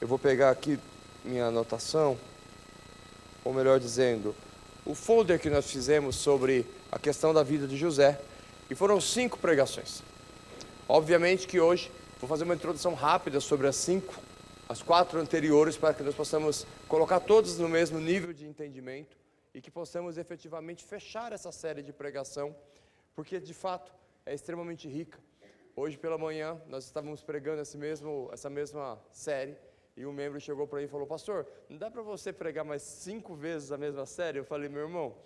Eu vou pegar aqui minha anotação, ou melhor dizendo, o folder que nós fizemos sobre a questão da vida de José, e foram 5 pregações. Obviamente que hoje vou fazer uma introdução rápida sobre as 4 anteriores, para que nós possamos colocar todos no mesmo nível de entendimento e que possamos efetivamente fechar essa série de pregação, porque de fato é extremamente rica. Hoje pela manhã nós estávamos pregando essa mesma série, e um membro chegou para mim e falou: pastor, não dá para você pregar mais 5 vezes a mesma série? Eu falei: meu irmão,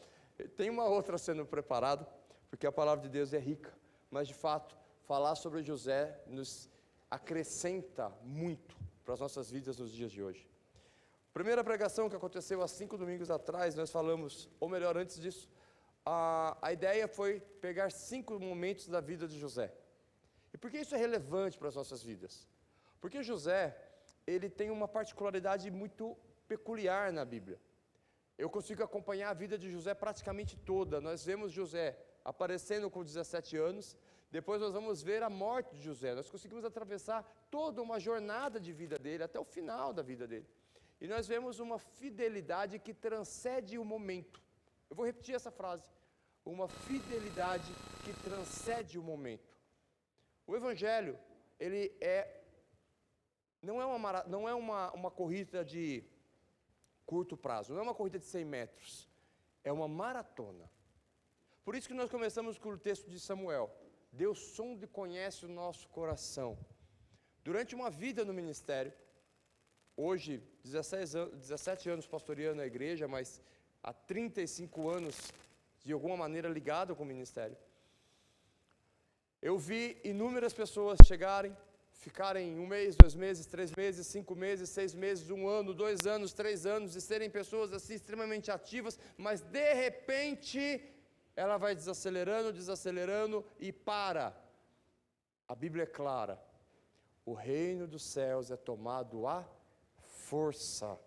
tem uma outra sendo preparada, porque a palavra de Deus é rica, mas de fato falar sobre José nos acrescenta muito para as nossas vidas nos dias de hoje. Primeira pregação que aconteceu há 5 domingos atrás, nós falamos, ou melhor, antes disso, a ideia foi pegar 5 momentos da vida de José. E por que isso é relevante para as nossas vidas? Porque José, ele tem uma particularidade muito peculiar na Bíblia. Eu consigo acompanhar a vida de José praticamente toda. Nós vemos José aparecendo com 17 anos, depois nós vamos ver a morte de José. Nós conseguimos atravessar toda uma jornada de vida dele, até o final da vida dele. E nós vemos uma fidelidade que transcende o momento. Eu vou repetir essa frase: uma fidelidade que transcende o momento. O Evangelho, ele não é uma corrida de curto prazo, não é uma corrida de 100 metros, é uma maratona. Por isso que nós começamos com o texto de Samuel. Deus sonda e conhece o nosso coração. Durante uma vida no ministério, hoje 17 anos pastoreando a igreja, mas há 35 anos de alguma maneira ligado com o ministério, eu vi inúmeras pessoas chegarem, ficarem 1 mês, 2 meses, 3 meses, 5 meses, 6 meses, 1 ano, 2 anos, 3 anos, e serem pessoas assim extremamente ativas, mas de repente ela vai desacelerando e para. A Bíblia é clara: o reino dos céus é tomado à força.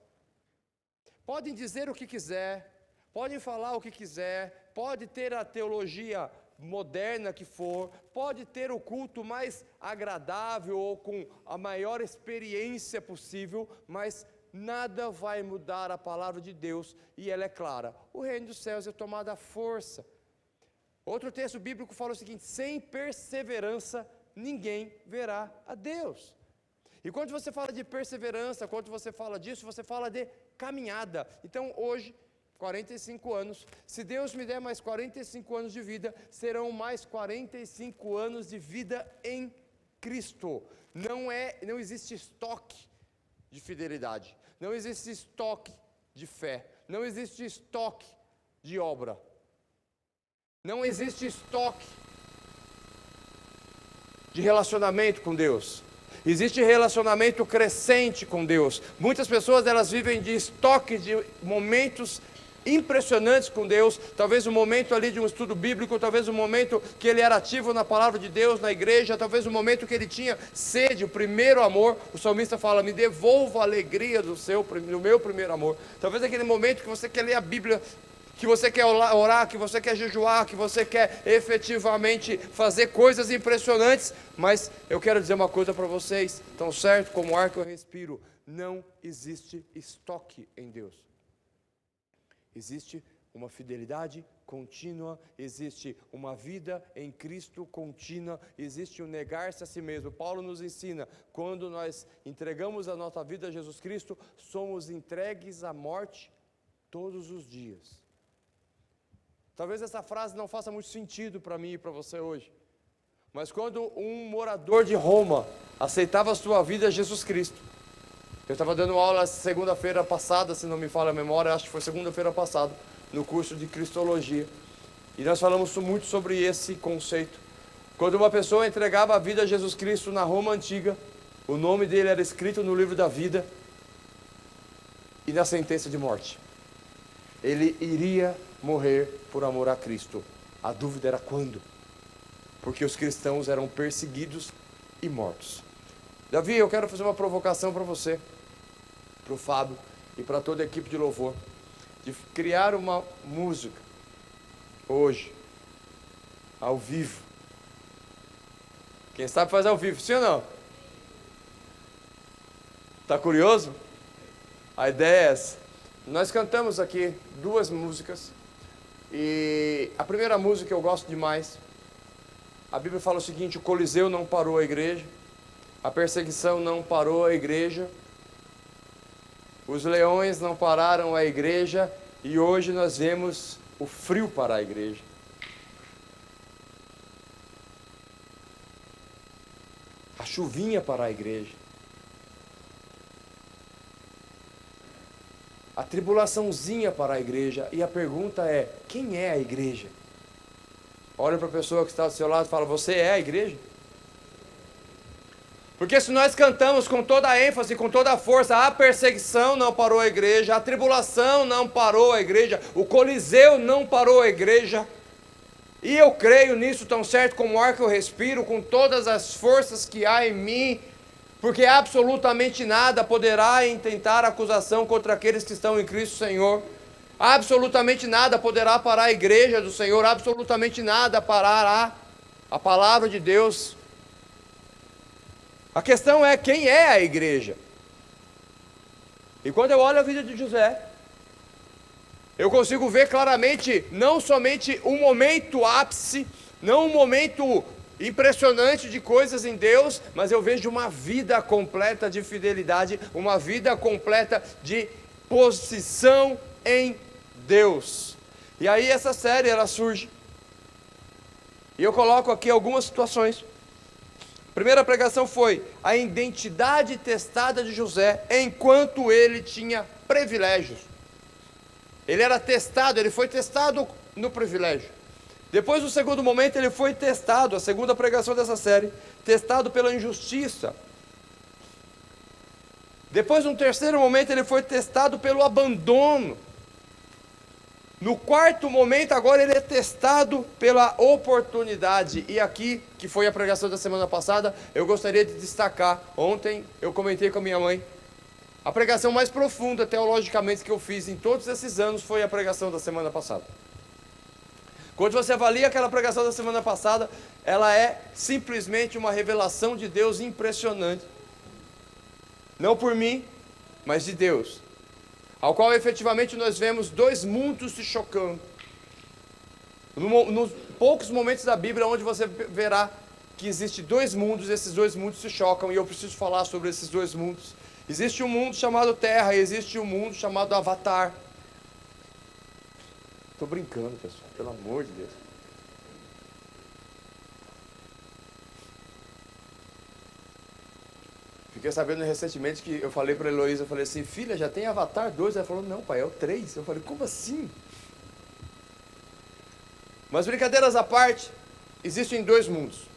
Podem dizer o que quiser, podem falar o que quiser, pode ter a teologia moderna que for, pode ter o culto mais agradável ou com a maior experiência possível, mas nada vai mudar a palavra de Deus, e ela é clara: o reino dos céus é tomado à força. Outro texto bíblico fala o seguinte: sem perseverança ninguém verá a Deus. E quando você fala de perseverança, quando você fala disso, você fala de caminhada. Então hoje, 45 anos, se Deus me der mais 45 anos de vida, serão mais 45 anos de vida em Cristo. Não existe estoque de fidelidade, não existe estoque de fé, não existe estoque de obra, não existe estoque de relacionamento com Deus. Existe relacionamento crescente com Deus. Muitas pessoas, elas vivem de estoque de momentos impressionantes com Deus, talvez um momento ali de um estudo bíblico, talvez um momento que ele era ativo na palavra de Deus, na igreja, talvez um momento que ele tinha sede, o primeiro amor. O salmista fala: me devolva a alegria do meu primeiro amor. Talvez aquele momento que você quer ler a Bíblia, que você quer orar, que você quer jejuar, que você quer efetivamente fazer coisas impressionantes. Mas eu quero dizer uma coisa para vocês: tão certo como o ar que eu respiro, não existe estoque em Deus. Existe uma fidelidade contínua, existe uma vida em Cristo contínua, existe um negar-se a si mesmo. Paulo nos ensina: quando nós entregamos a nossa vida a Jesus Cristo, somos entregues à morte todos os dias. Talvez essa frase não faça muito sentido para mim e para você hoje, mas quando um morador de Roma aceitava a sua vida a Jesus Cristo, eu estava dando aula segunda-feira passada, se não me falha a memória, acho que foi segunda-feira passada, no curso de Cristologia, e nós falamos muito sobre esse conceito. Quando uma pessoa entregava a vida a Jesus Cristo na Roma antiga, o nome dele era escrito no livro da vida e na sentença de morte. Ele iria morrer por amor a Cristo. A dúvida era quando, porque os cristãos eram perseguidos e mortos. Davi, eu quero fazer uma provocação para você, para o Fábio e para toda a equipe de louvor, de criar uma música hoje, ao vivo. Quem sabe faz ao vivo, sim ou não? Tá curioso? A ideia é essa. Nós cantamos aqui 2 músicas. E a primeira música eu gosto demais. A Bíblia fala o seguinte: o Coliseu não parou a igreja. A perseguição não parou a igreja. Os leões não pararam a igreja. E hoje nós vemos o frio parar a igreja. A chuvinha parar a igreja. A tribulaçãozinha para a igreja. E a pergunta é: quem é a igreja? Olha para a pessoa que está do seu lado e fala: você é a igreja? Porque se nós cantamos com toda a ênfase, com toda a força, a perseguição não parou a igreja, a tribulação não parou a igreja, o Coliseu não parou a igreja, e eu creio nisso tão certo como o ar que eu respiro, com todas as forças que há em mim, porque absolutamente nada poderá intentar acusação contra aqueles que estão em Cristo Senhor. Absolutamente nada poderá parar a igreja do Senhor, absolutamente nada parará a palavra de Deus. A questão é: quem é a igreja? E quando eu olho a vida de José, eu consigo ver claramente, não somente um momento ápice, não um momento impressionante de coisas em Deus, mas eu vejo uma vida completa de fidelidade, uma vida completa de posição em Deus. E aí essa série ela surge, e eu coloco aqui algumas situações. A primeira pregação foi a identidade testada de José enquanto ele tinha privilégios. Ele era testado, ele foi testado no privilégio. Depois, no segundo momento, ele foi testado, a segunda pregação dessa série, testado pela injustiça. Depois, no terceiro momento, ele foi testado pelo abandono. No quarto momento, agora ele é testado pela oportunidade. E aqui, que foi a pregação da semana passada, eu gostaria de destacar. Ontem eu comentei com a minha mãe. A pregação mais profunda, teologicamente, que eu fiz em todos esses anos foi a pregação da semana passada. Quando você avalia aquela pregação da semana passada, ela é simplesmente uma revelação de Deus impressionante. Não por mim, mas de Deus. Ao qual efetivamente nós vemos 2 mundos se chocando. Nos poucos momentos da Bíblia onde você verá que existem 2 mundos, esses 2 mundos se chocam, e eu preciso falar sobre esses 2 mundos. Existe um mundo chamado Terra e existe um mundo chamado Avatar. Estou brincando, pessoal, pelo amor de Deus. Fiquei sabendo recentemente que eu falei para a Heloísa, eu falei assim: filha, já tem Avatar 2? Ela falou: não, pai, é o 3. Eu falei: como assim? Mas brincadeiras à parte, existem 2 mundos.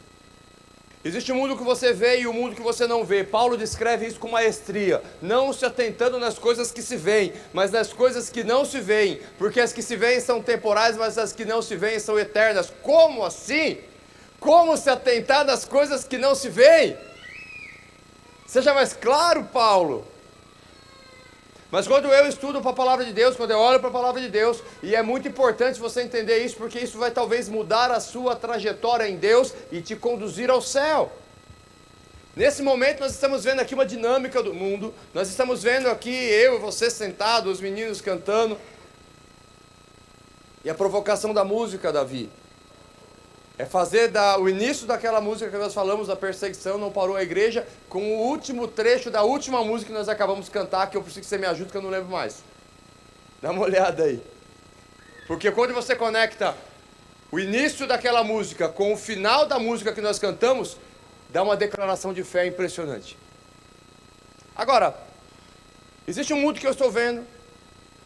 Existe o mundo que você vê e o mundo que você não vê. Paulo descreve isso com maestria, não se atentando nas coisas que se veem, mas nas coisas que não se veem, porque as que se veem são temporais, mas as que não se veem são eternas. Como assim? Como se atentar nas coisas que não se veem? Seja mais claro, Paulo. Mas quando eu estudo para a palavra de Deus, quando eu olho para a palavra de Deus, e é muito importante você entender isso, porque isso vai talvez mudar a sua trajetória em Deus e te conduzir ao céu. Nesse momento nós estamos vendo aqui uma dinâmica do mundo, nós estamos vendo aqui eu e você sentados, os meninos cantando, e a provocação da música, Davi, é fazer o início daquela música que nós falamos, a perseguição não parou a igreja, com o último trecho da última música que nós acabamos de cantar, que eu preciso que você me ajude, que eu não lembro mais. Dá uma olhada aí. Porque quando você conecta o início daquela música com o final da música que nós cantamos, dá uma declaração de fé impressionante. Agora, existe um mundo que eu estou vendo,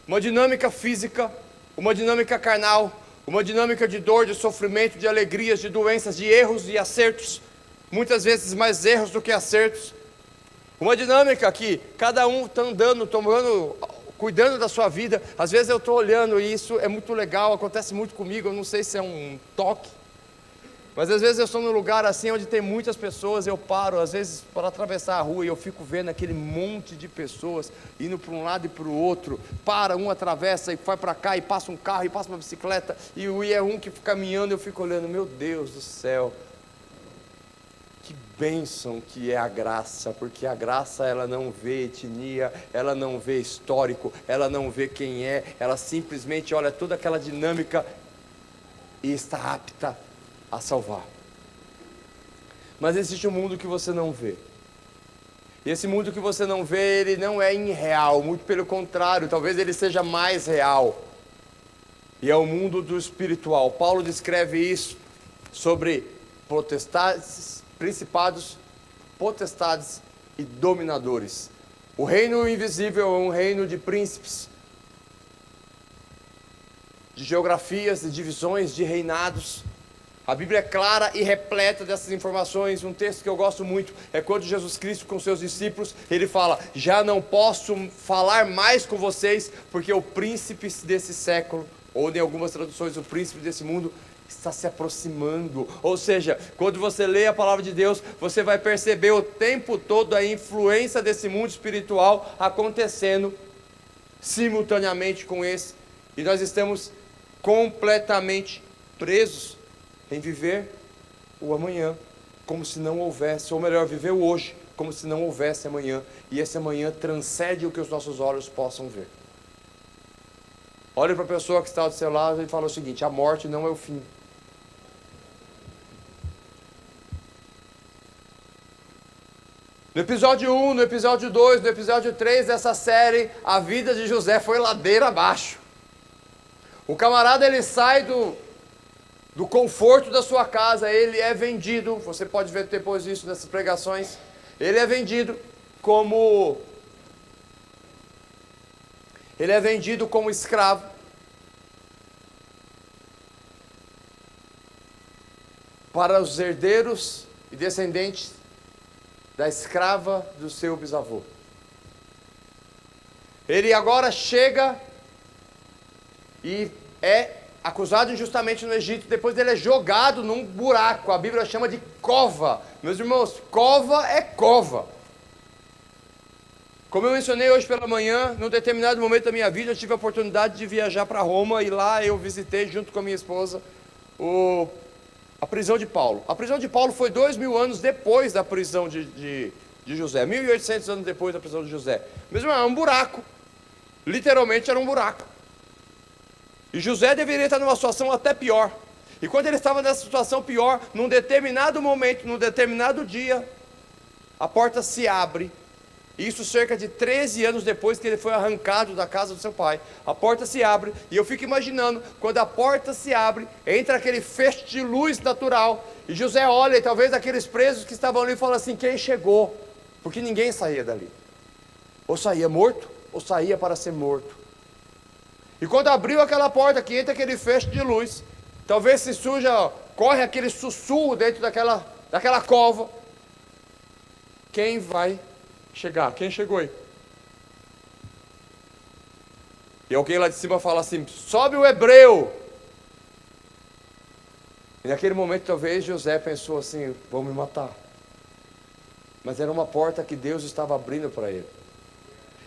uma dinâmica física, uma dinâmica carnal, uma dinâmica de dor, de sofrimento, de alegrias, de doenças, de erros e acertos, muitas vezes mais erros do que acertos. Uma dinâmica que cada um está andando, cuidando da sua vida. Às vezes eu estou olhando e isso é muito legal, acontece muito comigo, eu não sei se é um toque, mas às vezes eu estou num lugar assim onde tem muitas pessoas, eu paro às vezes para atravessar a rua e eu fico vendo aquele monte de pessoas indo para um lado e para o outro, um atravessa e vai para cá e passa um carro e passa uma bicicleta e é um que fica caminhando e eu fico olhando, meu Deus do céu. Que bênção que é a graça, porque a graça ela não vê etnia, ela não vê histórico, ela não vê quem é, ela simplesmente olha toda aquela dinâmica e está apta a salvar. Mas existe um mundo que você não vê. E esse mundo que você não vê, ele não é irreal, muito pelo contrário, talvez ele seja mais real. E é o mundo do espiritual. Paulo descreve isso sobre potestades, principados, potestades e dominadores. O reino invisível é um reino de príncipes, de geografias, de divisões, de reinados. A Bíblia é clara e repleta dessas informações. Um texto que eu gosto muito é quando Jesus Cristo com seus discípulos, ele fala: já não posso falar mais com vocês, porque o príncipe desse século, ou em algumas traduções, o príncipe desse mundo, está se aproximando. Ou seja, quando você lê a palavra de Deus, você vai perceber o tempo todo a influência desse mundo espiritual acontecendo simultaneamente com esse. E nós estamos completamente presos em viver o amanhã, como se não houvesse, ou melhor, viver o hoje, como se não houvesse amanhã, e esse amanhã transcende o que os nossos olhos possam ver. Olhe para a pessoa que está do seu lado e fala o seguinte: a morte não é o fim. No episódio 1, no episódio 2, no episódio 3 dessa série, a vida de José foi ladeira abaixo. O camarada, ele sai do conforto da sua casa, ele é vendido, você pode ver depois disso nessas pregações, ele é vendido como escravo. Para os herdeiros e descendentes da escrava do seu bisavô. Ele agora chega e é acusado injustamente no Egito, depois ele é jogado num buraco, a Bíblia chama de cova. Meus irmãos, cova é cova. Como eu mencionei hoje pela manhã, num determinado momento da minha vida, eu tive a oportunidade de viajar para Roma, e lá eu visitei, junto com a minha esposa, a prisão de Paulo. A prisão de Paulo foi 2000 anos depois da prisão de José, 1800 anos depois da prisão de José. Mesmo era um buraco, literalmente era um buraco. E José deveria estar numa situação até pior. E quando ele estava nessa situação pior, num determinado momento, num determinado dia, a porta se abre. Isso cerca de 13 anos depois que ele foi arrancado da casa do seu pai. A porta se abre, e eu fico imaginando, quando a porta se abre, entra aquele feixe de luz natural, e José olha, e talvez aqueles presos que estavam ali falam assim: quem chegou? Porque ninguém saía dali. Ou saía morto, ou saía para ser morto. E quando abriu aquela porta, que entra aquele feixe de luz, talvez se suja, corre aquele sussurro dentro daquela cova. Quem vai chegar? Quem chegou aí? E alguém lá de cima fala assim: sobe o hebreu. E naquele momento talvez José pensou assim: vão me matar. Mas era uma porta que Deus estava abrindo para ele.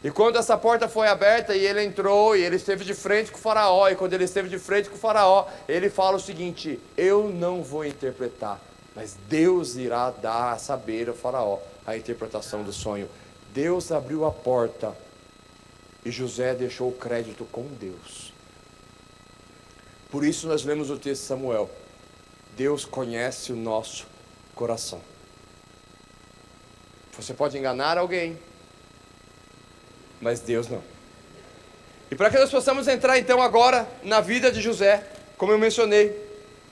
E quando essa porta foi aberta e ele entrou, e ele esteve de frente com o faraó, e quando ele esteve de frente com o faraó, ele fala o seguinte: eu não vou interpretar, mas Deus irá dar a saber ao faraó a interpretação do sonho. Deus abriu a porta e José deixou o crédito com Deus. Por isso nós lemos o texto de Samuel: Deus conhece o nosso coração. Você pode enganar alguém, mas Deus não. E para que nós possamos entrar então agora na vida de José, como eu mencionei,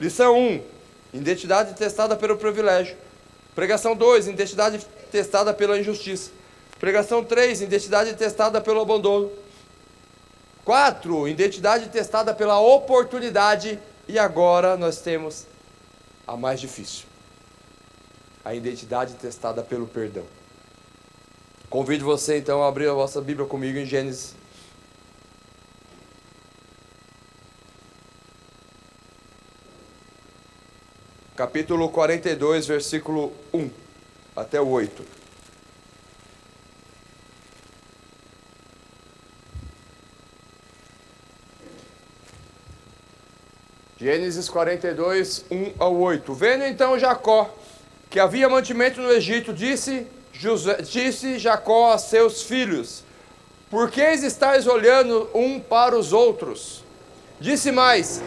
lição 1, identidade testada pelo privilégio. Pregação 2, identidade testada pela injustiça. Pregação 3, identidade testada pelo abandono. 4, identidade testada pela oportunidade. E agora nós temos a mais difícil: a identidade testada pelo perdão. Convido você então a abrir a vossa Bíblia comigo em Gênesis. Capítulo 42, versículo 1 até o 8. Gênesis 42, 1 ao 8. Vendo então Jacó que havia mantimento no Egito, disse Jacó a seus filhos: por que estáis olhando um para os outros? Disse mais: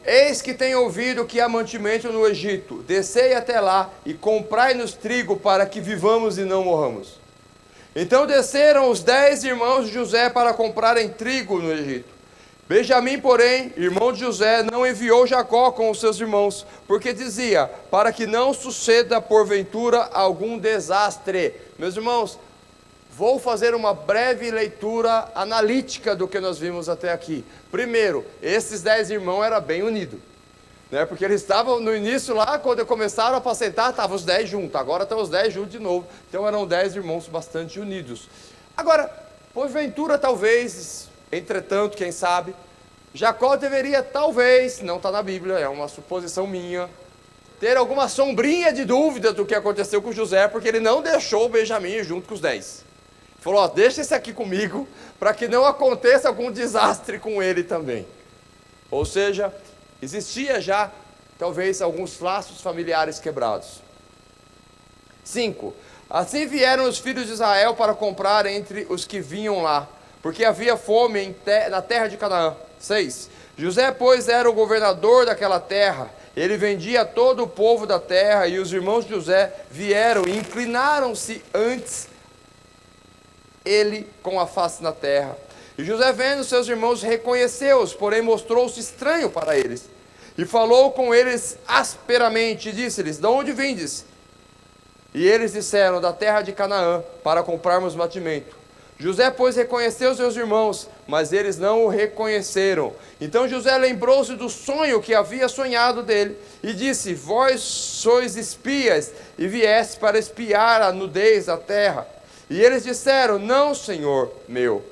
eis que tenho ouvido que há mantimento no Egito. Descei até lá e comprai-nos trigo para que vivamos e não morramos. Então desceram os 10 irmãos de José para comprarem trigo no Egito. Benjamim, porém, irmão de José, não enviou Jacó com os seus irmãos, porque dizia: para que não suceda porventura algum desastre. Meus irmãos, vou fazer uma breve leitura analítica do que nós vimos até aqui. Primeiro, esses 10 irmãos eram bem unidos, né? Porque eles estavam no início lá, quando começaram a apacentar, estavam os 10 juntos, agora estão os 10 juntos de novo. Então eram 10 irmãos bastante unidos. Agora, porventura talvez, entretanto, quem sabe, Jacó deveria talvez, não está na Bíblia, é uma suposição minha, ter alguma sombrinha de dúvida do que aconteceu com José, porque ele não deixou o Benjamim junto com os 10. Falou: ó, deixa esse aqui comigo, para que não aconteça algum desastre com ele também. Ou seja, existia já, talvez, alguns laços familiares quebrados. 5. Assim vieram os filhos de Israel para comprar entre os que vinham lá, porque havia fome na terra de Canaã. 6. José, pois, era o governador daquela terra. Ele vendia todo o povo da terra, e os irmãos de José vieram e inclinaram-se antes ele com a face na terra. E José, vendo seus irmãos, reconheceu-os, porém mostrou-se estranho para eles. E falou com eles asperamente, e disse-lhes: de onde vindes? E eles disseram: da terra de Canaã, para comprarmos mantimento. José, pois, reconheceu seus irmãos, mas eles não o reconheceram. Então José lembrou-se do sonho que havia sonhado dele, e disse: vós sois espias, e viestes para espiar a nudez da terra. E eles disseram: não, senhor meu,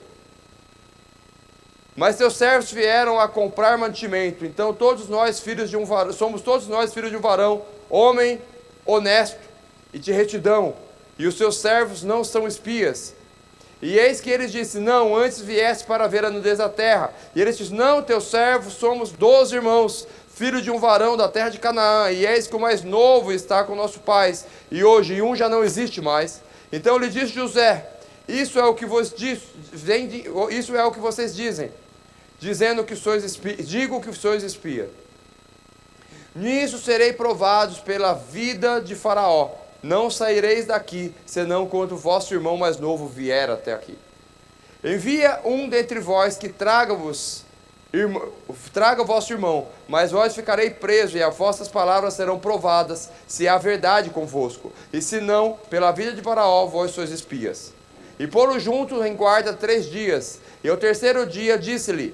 mas teus servos vieram a comprar mantimento. Então todos nós filhos de um varão, somos todos nós filhos de um varão, homem honesto e de retidão, e os seus servos não são espias. E eis que eles disseram: não, antes vieste para ver a nudez da terra. E eles disseram: não, teus servos somos 12 irmãos, filhos de um varão da terra de Canaã, e eis que o mais novo está com nosso pai, e hoje um já não existe mais. Então lhe disse José: isso é o que vocês dizem, dizendo que sois espia, digo que sois espia. Nisso serei provados pela vida de Faraó. Não saireis daqui, senão quando o vosso irmão mais novo vier até aqui. Envia um dentre vós que traga o vosso irmão, mas vós ficarei preso, e as vossas palavras serão provadas, se há verdade convosco. E se não, pela vida de Faraó, vós sois espias. E pô-lo junto em guarda 3 dias. E ao terceiro dia disse-lhe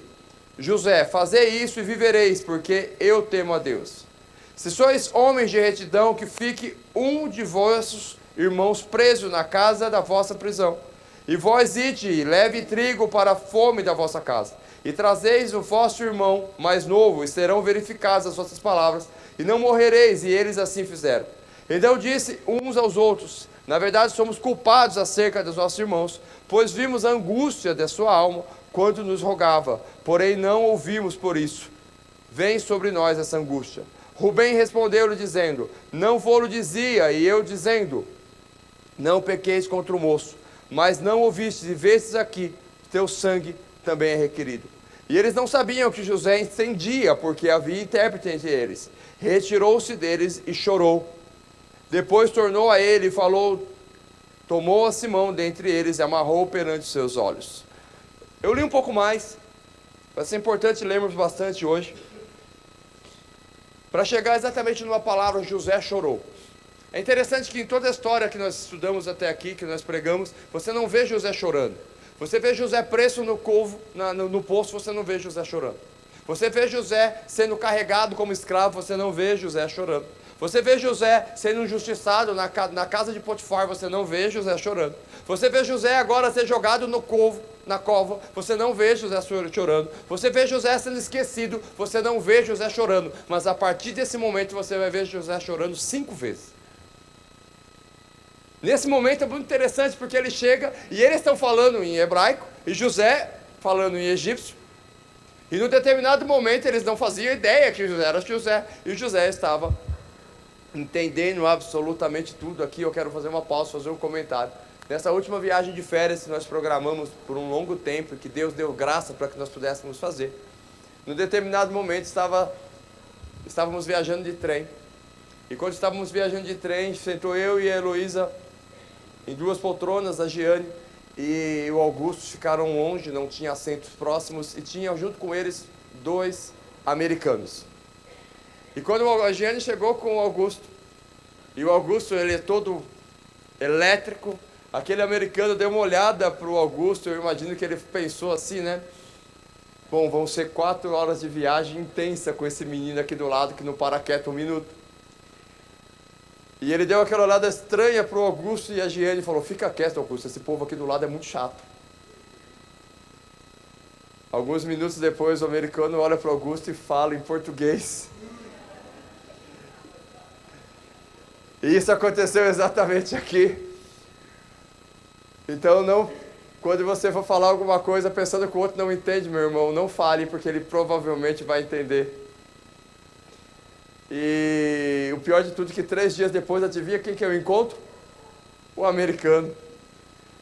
José: fazei isso e vivereis, porque eu temo a Deus. Se sois homens de retidão, que fique um de vossos irmãos preso na casa da vossa prisão. E vós ide e leve trigo para a fome da vossa casa. E trazeis o vosso irmão mais novo, e serão verificadas as vossas palavras, e não morrereis. E eles assim fizeram. Então disse uns aos outros: na verdade somos culpados acerca dos nossos irmãos, pois vimos a angústia de sua alma quando nos rogava, porém não ouvimos por isso. Vem sobre nós essa angústia. Rubem respondeu-lhe dizendo: não vou-lo dizia, e eu dizendo: não pequeis contra o moço, mas não ouvistes e vestes aqui, teu sangue também é requerido. E eles não sabiam que José entendia, porque havia intérprete entre eles. Retirou-se deles e chorou. Depois tornou a ele e falou, tomou a Simão dentre eles e amarrou perante os seus olhos. Eu li um pouco mais, vai ser importante lermos bastante hoje, para chegar exatamente numa palavra: José chorou. É interessante que em toda a história que nós estudamos até aqui, que nós pregamos, você não vê José chorando. Você vê José preso no covo, no poço, você não vê José chorando. Você vê José sendo carregado como escravo, você não vê José chorando. Você vê José sendo injustiçado na casa de Potifar, você não vê José chorando. Você vê José agora ser jogado no covo, na cova, você não vê José chorando. Você vê José sendo esquecido, você não vê José chorando. Mas a partir desse momento você vai ver José chorando 5 vezes. Nesse momento é muito interessante, porque ele chega e eles estão falando em hebraico e José falando em egípcio. E num determinado momento eles não faziam ideia que José era José, e José estava entendendo absolutamente tudo aqui, eu quero fazer uma pausa, fazer um comentário. Nessa última viagem de férias que nós programamos por um longo tempo, que Deus deu graça para que nós pudéssemos fazer, num determinado momento estávamos viajando de trem. E quando estávamos viajando de trem, sentou eu e a Heloísa em duas poltronas, a Giane e o Augusto ficaram longe, não tinha assentos próximos, e tinha junto com eles 2 americanos. E quando a Giane chegou com o Augusto, e o Augusto, ele é todo elétrico, aquele americano deu uma olhada para o Augusto, eu imagino que ele pensou assim, né? Bom, vão ser 4 horas de viagem intensa com esse menino aqui do lado que não para quieto um minuto. E ele deu aquela olhada estranha para o Augusto e a Giane e falou: fica quieto, Augusto, esse povo aqui do lado é muito chato. Alguns minutos depois, o americano olha para o Augusto e fala em português. E isso aconteceu exatamente aqui. Então, quando você for falar alguma coisa pensando que o outro não entende, meu irmão, não fale, porque ele provavelmente vai entender. E o pior de tudo é que 3 dias depois, adivinha quem que eu encontro? O americano.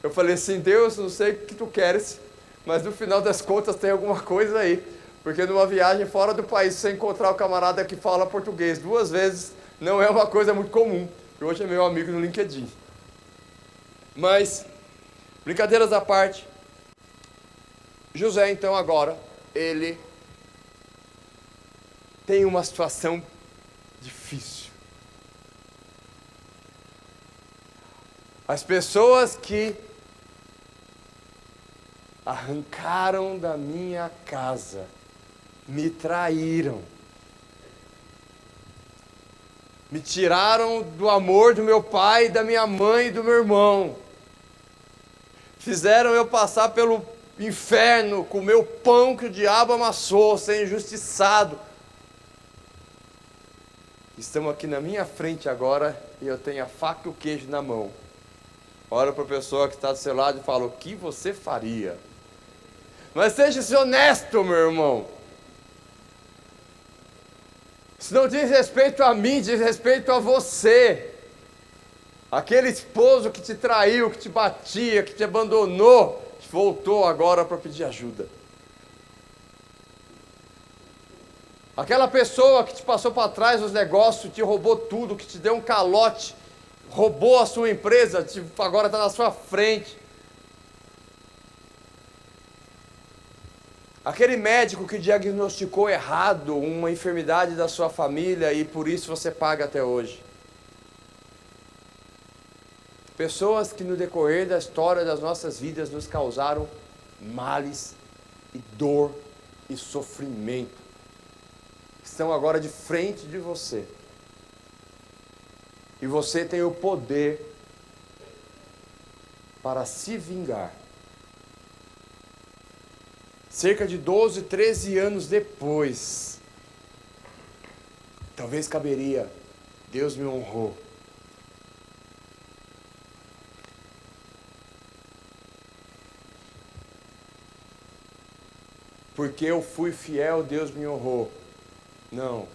Eu falei assim: Deus, não sei o que tu queres, mas no final das contas tem alguma coisa aí. Porque numa viagem fora do país, você encontrar o camarada que fala português 2 vezes, não é uma coisa muito comum. E hoje é meu amigo no LinkedIn. Mas, brincadeiras à parte, José então agora, ele tem uma situação difícil. As pessoas que arrancaram da minha casa, me traíram, me tiraram do amor do meu pai, da minha mãe e do meu irmão, fizeram eu passar pelo inferno, comer o pão que o diabo amassou, ser injustiçado. Estamos aqui na minha frente agora e eu tenho a faca e o queijo na mão. Olha para a pessoa que está do seu lado e fala: o que você faria? Mas seja honesto, meu irmão. Isso não diz respeito a mim, diz respeito a você. Aquele esposo que te traiu, que te batia, que te abandonou, voltou agora para pedir ajuda. Aquela pessoa que te passou para trás os negócios, te roubou tudo, que te deu um calote, roubou a sua empresa, agora está na sua frente. Aquele médico que diagnosticou errado uma enfermidade da sua família e por isso você paga até hoje. Pessoas que no decorrer da história das nossas vidas nos causaram males e dor e sofrimento. Estão agora de frente de você. E você tem o poder para se vingar. Cerca de 12, 13 anos depois, talvez caberia: Deus me honrou. Porque eu fui fiel, Deus me honrou. Não.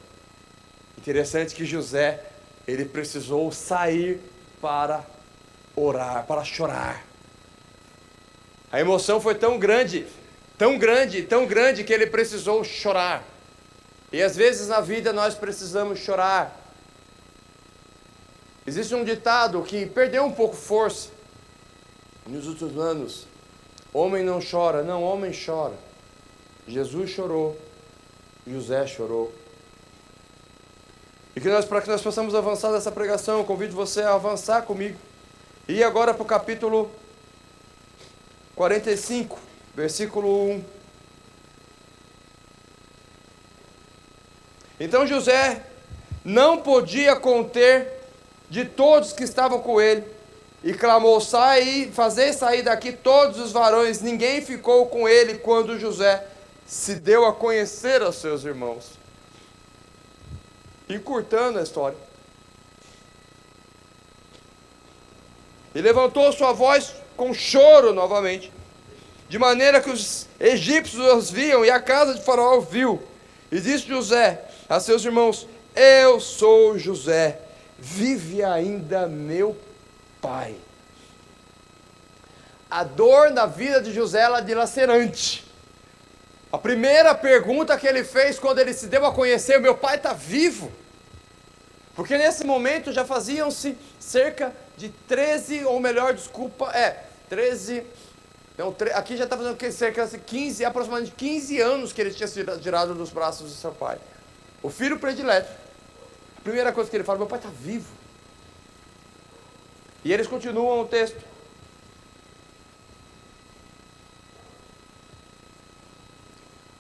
Interessante que José, ele precisou sair para orar, para chorar. A emoção foi tão grande, tão grande, tão grande que ele precisou chorar. E às vezes na vida nós precisamos chorar. Existe um ditado que perdeu um pouco força nos últimos anos: homem não chora. Não, homem chora. Jesus chorou, José chorou. E para que nós possamos avançar nessa pregação, eu convido você a avançar comigo. E agora para o capítulo 45, versículo 1. Então José não podia conter de todos que estavam com ele, e clamou: fazei sair daqui todos os varões. Ninguém ficou com ele quando José se deu a conhecer aos seus irmãos. Encurtando a história. E levantou sua voz com choro novamente, de maneira que os egípcios os viam, e a casa de Faraó viu. E disse José a seus irmãos: eu sou José, vive ainda meu pai. A dor na vida de José era dilacerante. A primeira pergunta que ele fez quando ele se deu a conhecer, meu pai está vivo. Porque nesse momento já faziam-se cerca de 13, ou melhor, 13, não, aqui já está fazendo cerca de 15, aproximadamente 15 anos que ele tinha sido tirado dos braços do seu pai. O filho predileto. A primeira coisa que ele fala, meu pai está vivo. E eles continuam o texto.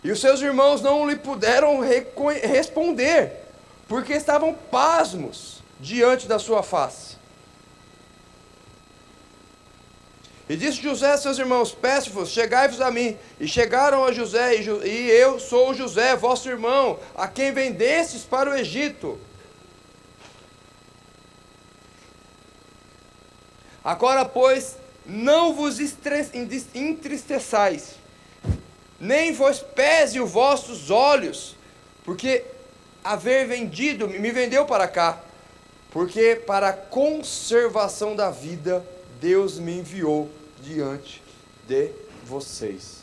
E os seus irmãos não lhe puderam responder, porque estavam pasmos diante da sua face. E disse José a seus irmãos, peço-vos, chegai-vos a mim. E chegaram a José, e eu sou José, vosso irmão, a quem vendestes para o Egito. Agora, pois, não vos entristeçais, nem vos pese os vossos olhos, porque haver vendido, me vendeu para cá, porque para a conservação da vida, Deus me enviou diante de vocês.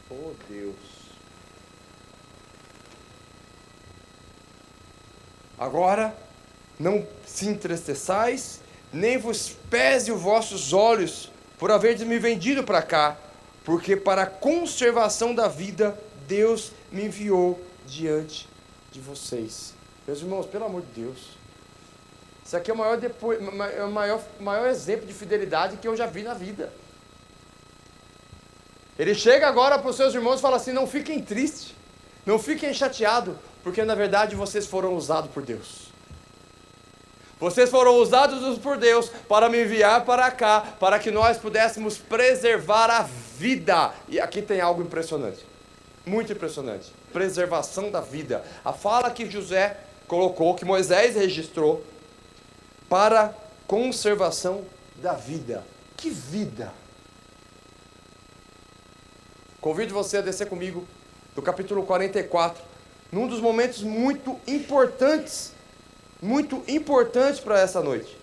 Oh Deus. Agora, não se entristeçais, nem vos pese os vossos olhos, por haver me vendido para cá, porque para a conservação da vida, Deus me enviou diante de vocês. Meus irmãos, pelo amor de Deus, isso aqui é o maior exemplo de fidelidade que eu já vi na vida. Ele chega agora para os seus irmãos e fala assim, não fiquem tristes, não fiquem chateados, porque na verdade vocês foram usados por Deus. Vocês foram usados por Deus para me enviar para cá, para que nós pudéssemos preservar a vida. E aqui tem algo impressionante, muito impressionante. Preservação da vida. A fala que José colocou, que Moisés registrou, para conservação da vida. Que vida! Convido você a descer comigo do capítulo 44, num dos momentos muito importantes para essa noite.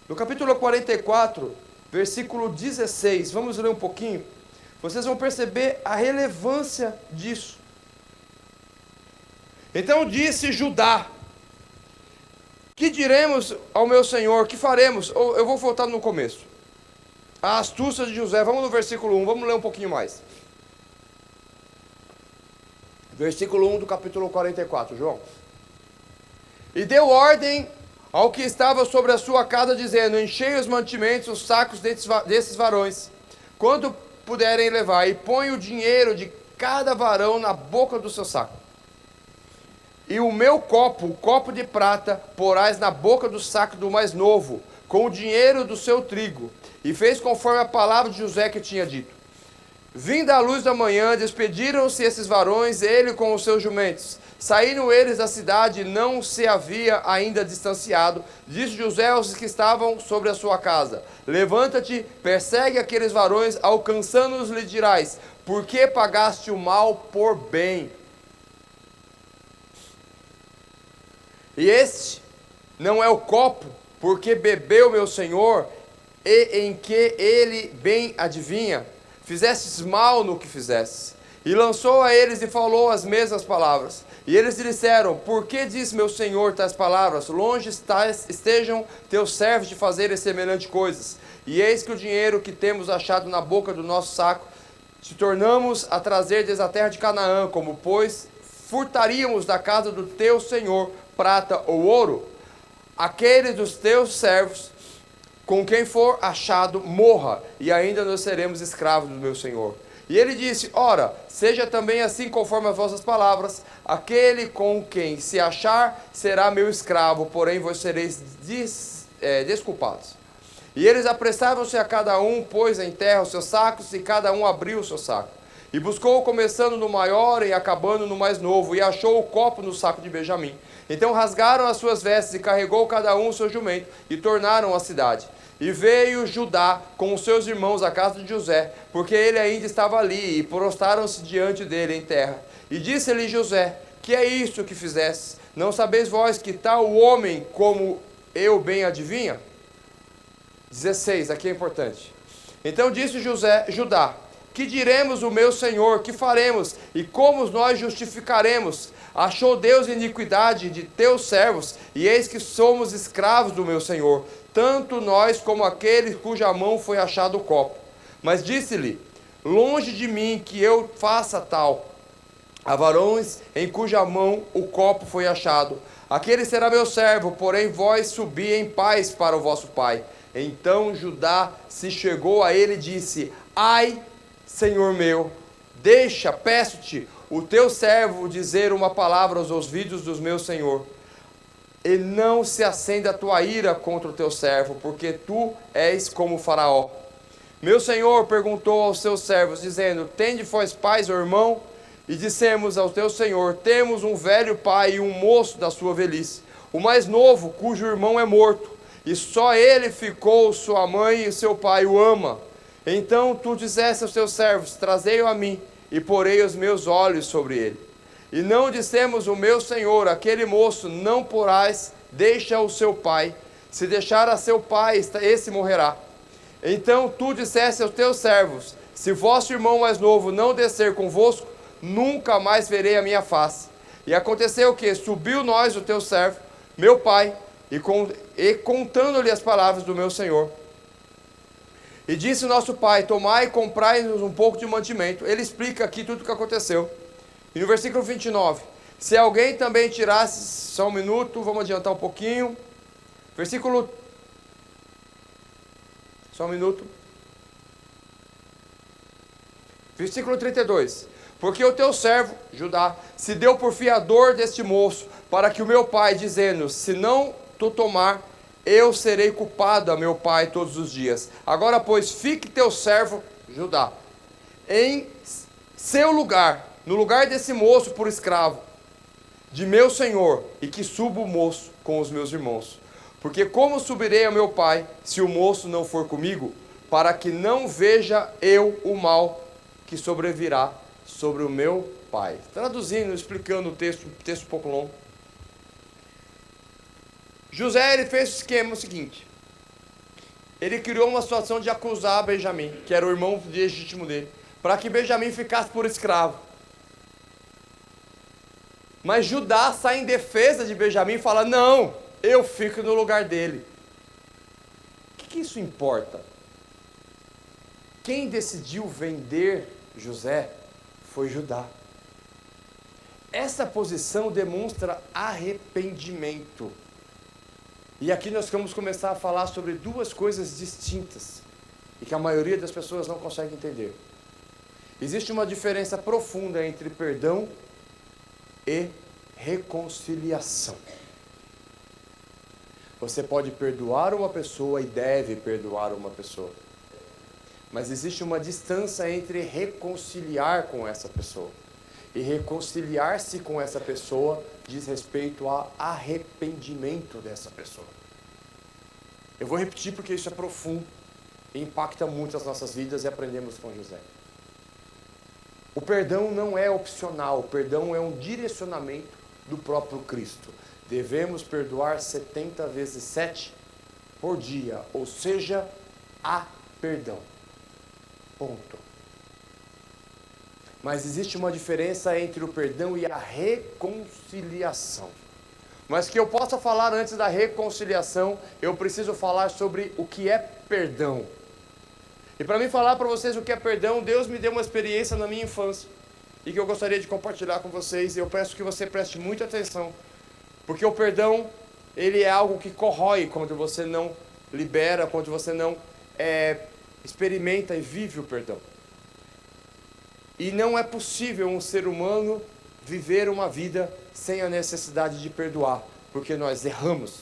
No capítulo 44, versículo 16, vamos ler um pouquinho. Vocês vão perceber a relevância disso. Então disse Judá, que diremos ao meu senhor, que faremos? Eu vou voltar no começo. A astúcia de José, vamos no versículo 1, vamos ler um pouquinho mais. Versículo 1 do capítulo 44, João. E deu ordem ao que estava sobre a sua casa, dizendo, enchei os mantimentos, os sacos desses varões, quando puderem levar, e põe o dinheiro de cada varão na boca do seu saco. E o meu copo, o copo de prata, porás na boca do saco do mais novo, com o dinheiro do seu trigo. E fez conforme a palavra de José que tinha dito. Vinda a luz da manhã, despediram-se esses varões, ele com os seus jumentos. Saíram eles da cidade, não se havia ainda distanciado. Disse José aos que estavam sobre a sua casa, levanta-te, persegue aqueles varões, alcançando-os lhe dirás, por que pagaste o mal por bem? E este não é o copo, porque bebeu meu senhor, e em que ele bem adivinha, fizestes mal no que fizestes. E lançou a eles e falou as mesmas palavras. E eles disseram, por que diz meu senhor tais palavras? Longe estejam teus servos de fazerem semelhantes coisas. E eis que o dinheiro que temos achado na boca do nosso saco, te tornamos a trazer desde a terra de Canaã, como pois furtaríamos da casa do teu senhor prata ou ouro? Aquele dos teus servos, com quem for achado, morra, e ainda nós seremos escravos do meu senhor. E ele disse, ora, seja também assim conforme as vossas palavras, aquele com quem se achar será meu escravo, porém vós sereis desculpados. E eles apressavam-se a cada um, pôs em terra os seus sacos, e cada um abriu o seu saco. E buscou, começando no maior e acabando no mais novo, e achou o copo no saco de Benjamim. Então rasgaram as suas vestes, e carregou cada um o seu jumento, e tornaram à cidade. E veio Judá com os seus irmãos à casa de José, porque ele ainda estava ali, e prostraram-se diante dele em terra. E disse-lhe José, que é isto que fizeste? Não sabeis vós que tal homem como eu bem adivinha? 16, aqui é importante. Então disse Judá: que diremos o meu senhor? Que faremos? E como nós justificaremos? Achou Deus iniquidade de teus servos, e eis que somos escravos do meu senhor, tanto nós como aquele cuja mão foi achado o copo. Mas disse-lhe: longe de mim que eu faça tal. Há varões em cuja mão o copo foi achado. Aquele será meu servo, porém vós subi em paz para o vosso pai. Então Judá se chegou a ele e disse: ai, senhor meu, deixa, peço-te, o teu servo dizer uma palavra aos ouvidos do meu senhor. E não se acenda a tua ira contra o teu servo, porque tu és como Faraó. Meu senhor perguntou aos seus servos, dizendo: tende vós pais ou irmão? E dissemos ao teu senhor: temos um velho pai e um moço da sua velhice, o mais novo, cujo irmão é morto, e só ele ficou, sua mãe e seu pai o ama. Então tu disseste aos teus servos: trazei-o a mim, e porei os meus olhos sobre ele. E não dissemos o meu senhor: aquele moço não porás, deixa o seu pai, se deixar a seu pai, esse morrerá. Então tu disseste aos teus servos: se vosso irmão mais novo não descer convosco, nunca mais verei a minha face. E aconteceu que subiu nós o teu servo, meu pai, e contando-lhe as palavras do meu senhor. E disse o nosso pai: tomai e comprai-nos um pouco de mantimento. Ele explica aqui tudo o que aconteceu. E no versículo 29, se alguém também tirasse, só um minuto, vamos adiantar um pouquinho. Versículo, só um minuto. Versículo 32. Porque o teu servo, Judá, se deu por fiador deste moço, para que o meu pai, dizendo: se não tu tomar, eu serei culpado a meu pai todos os dias. Agora, pois, fique teu servo, Judá, em seu lugar, no lugar desse moço por escravo, de meu senhor, e que suba o moço com os meus irmãos. Porque como subirei a meu pai, se o moço não for comigo, para que não veja eu o mal que sobrevirá sobre o meu pai. Traduzindo, explicando o texto um pouco longo. José, ele fez o esquema seguinte: ele criou uma situação de acusar Benjamim, que era o irmão legítimo dele, para que Benjamim ficasse por escravo. Mas Judá sai em defesa de Benjamim e fala: não, eu fico no lugar dele. O que isso importa? Quem decidiu vender José foi Judá. Essa posição demonstra arrependimento. E aqui nós vamos começar a falar sobre duas coisas distintas e que a maioria das pessoas não consegue entender. Existe uma diferença profunda entre perdão e reconciliação. Você pode perdoar uma pessoa e deve perdoar uma pessoa. Mas existe uma distância entre reconciliar com essa pessoa. E reconciliar-se com essa pessoa diz respeito ao arrependimento dessa pessoa. Eu vou repetir porque isso é profundo e impacta muito as nossas vidas e aprendemos com José. O perdão não é opcional, o perdão é um direcionamento do próprio Cristo. Devemos perdoar 70 vezes 7 por dia, ou seja, há perdão. Ponto. Mas existe uma diferença entre o perdão e a reconciliação. Mas que eu possa falar antes da reconciliação, eu preciso falar sobre o que é perdão. E para mim falar para vocês o que é perdão, Deus me deu uma experiência na minha infância e que eu gostaria de compartilhar com vocês. E eu peço que você preste muita atenção, porque o perdão, ele é algo que corrói quando você não libera, quando você não experimenta e vive o perdão. E não é possível um ser humano viver uma vida sem a necessidade de perdoar, porque nós erramos.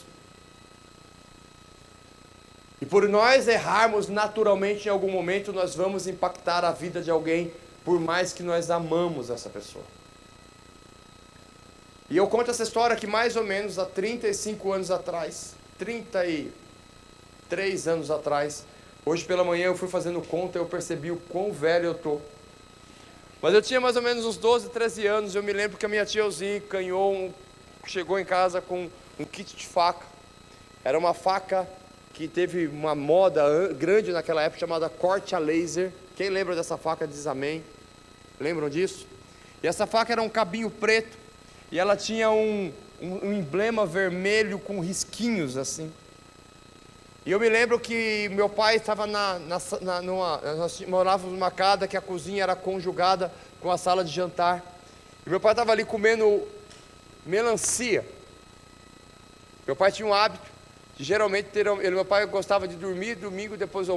E por nós errarmos naturalmente, em algum momento, nós vamos impactar a vida de alguém, por mais que nós amamos essa pessoa. E eu conto essa história que mais ou menos há 35 anos atrás, 33 anos atrás, hoje pela manhã eu fui fazendo conta e eu percebi o quão velho eu estou. Mas eu tinha mais ou menos uns 12, 13 anos, eu me lembro que a minha tia Elzi ganhou chegou em casa com um kit de faca. Era uma faca que teve uma moda grande naquela época, chamada corte a laser. Quem lembra dessa faca diz amém. Lembram disso? E essa faca era um cabinho preto, e ela tinha um emblema vermelho com risquinhos assim. E eu me lembro que meu pai estava nós morávamos numa casa que a cozinha era conjugada com a sala de jantar. E meu pai estava ali comendo melancia. Meu pai tinha um hábito de geralmente meu pai gostava de dormir domingo depois do